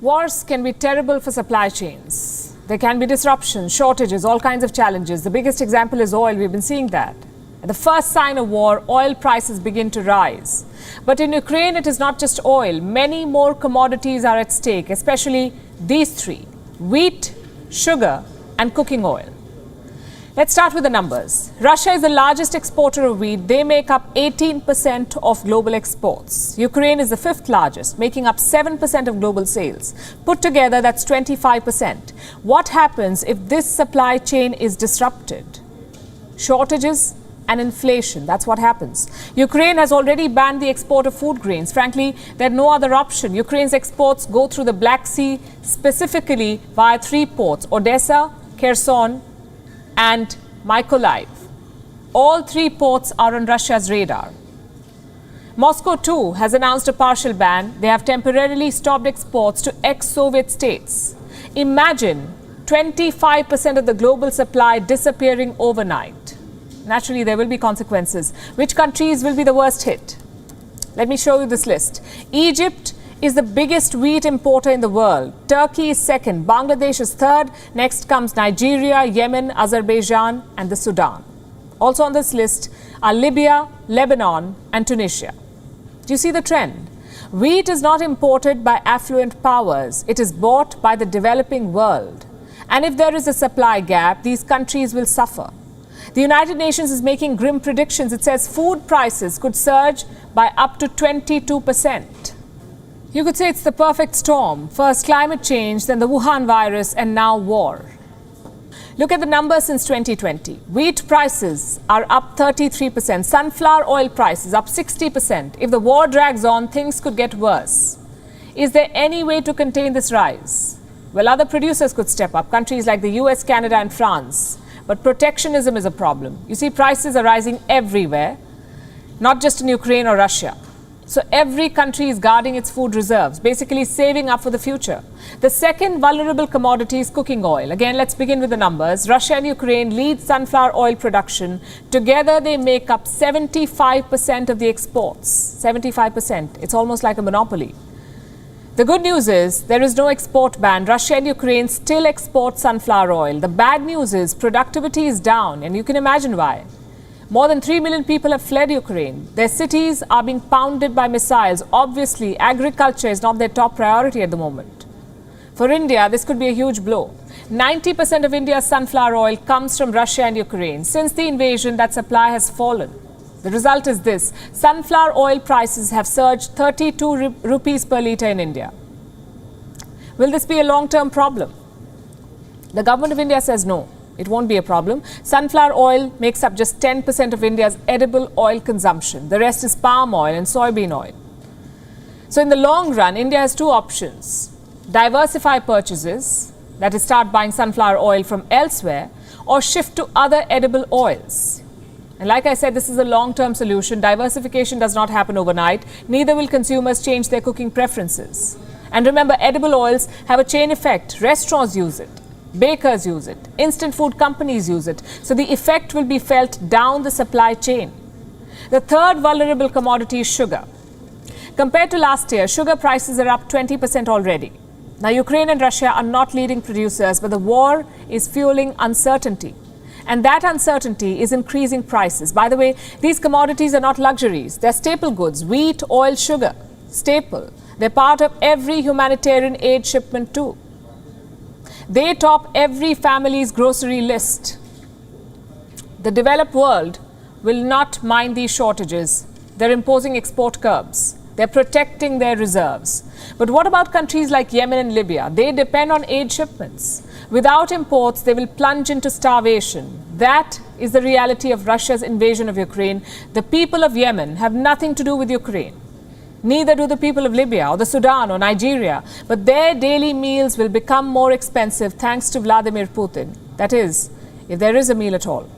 Wars can be terrible for supply chains. There can be disruptions, shortages, all kinds of challenges. The biggest example is oil. We've been seeing that. At the first sign of war, oil prices begin to rise. But in Ukraine, it is not just oil. Many more commodities are at stake, especially these three: wheat, sugar, and cooking oil. Let's start with the numbers. Russia is the largest exporter of wheat. They make up 18% of global exports. Ukraine is the fifth largest, making up 7% of global sales. Put together, that's 25%. What happens if this supply chain is disrupted? Shortages and inflation, that's what happens. Ukraine has already banned the export of food grains. Frankly, they had no other option. Ukraine's exports go through the Black Sea, specifically via three ports: Odessa, Kherson, and Mykolaiv. All three ports are on Russia's radar. Moscow too has announced a partial ban. They have temporarily stopped exports to ex-Soviet states. Imagine 25% of the global supply disappearing overnight. Naturally, there will be consequences. Which countries will be the worst hit? Let me show you this list. Egypt is the biggest wheat importer in the world. Turkey is second. Bangladesh is third. Next comes Nigeria, Yemen, Azerbaijan, and the Sudan. Also on this list are Libya, Lebanon, and Tunisia. Do you see the trend? Wheat is not imported by affluent powers. It is bought by the developing world. And if there is a supply gap, these countries will suffer. The United Nations is making grim predictions. It says food prices could surge by up to 22%. You could say it's the perfect storm. First climate change, then the Wuhan virus, and now war. Look at the numbers since 2020. Wheat prices are up 33%. Sunflower oil prices up 60%. If the war drags on, things could get worse. Is there any way to contain this rise? Well, other producers could step up, countries like the US, Canada, and France. But protectionism is a problem. You see, prices are rising everywhere, not just in Ukraine or Russia. So every country is guarding its food reserves, basically saving up for the future. The second vulnerable commodity is cooking oil. Again, let's begin with the numbers. Russia and Ukraine lead sunflower oil production. Together, they make up 75% of the exports. 75%. It's almost like a monopoly. The good news is there is no export ban. Russia and Ukraine still export sunflower oil. The bad news is productivity is down, and you can imagine why. More than 3 million people have fled Ukraine. Their cities are being pounded by missiles. Obviously, agriculture is not their top priority at the moment. For India, this could be a huge blow. 90% of India's sunflower oil comes from Russia and Ukraine. Since the invasion, that supply has fallen. The result is this: sunflower oil prices have surged 32 rupees per litre in India. Will this be a long-term problem? The government of India says no, it won't be a problem. Sunflower oil makes up just 10% of India's edible oil consumption. The rest is palm oil and soybean oil. So in the long run, India has two options: diversify purchases, that is, start buying sunflower oil from elsewhere, or shift to other edible oils. And like I said, this is a long-term solution. Diversification does not happen overnight. Neither will consumers change their cooking preferences. And remember, edible oils have a chain effect. Restaurants use it. Bakers use it. Instant food companies use it. So the effect will be felt down the supply chain. The third vulnerable commodity is sugar. Compared to last year, sugar prices are up 20% already. Now, Ukraine and Russia are not leading producers, but the war is fueling uncertainty. And that uncertainty is increasing prices. By the way, these commodities are not luxuries. They're staple goods: wheat, oil, sugar. Staple. They're part of every humanitarian aid shipment too. They top every family's grocery list. The developed world will not mind these shortages. They're imposing export curbs. They're protecting their reserves. But what about countries like Yemen and Libya? They depend on aid shipments. Without imports, they will plunge into starvation. That is the reality of Russia's invasion of Ukraine. The people of Yemen have nothing to do with Ukraine. Neither do the people of Libya or the Sudan or Nigeria. But their daily meals will become more expensive thanks to Vladimir Putin. That is, if there is a meal at all.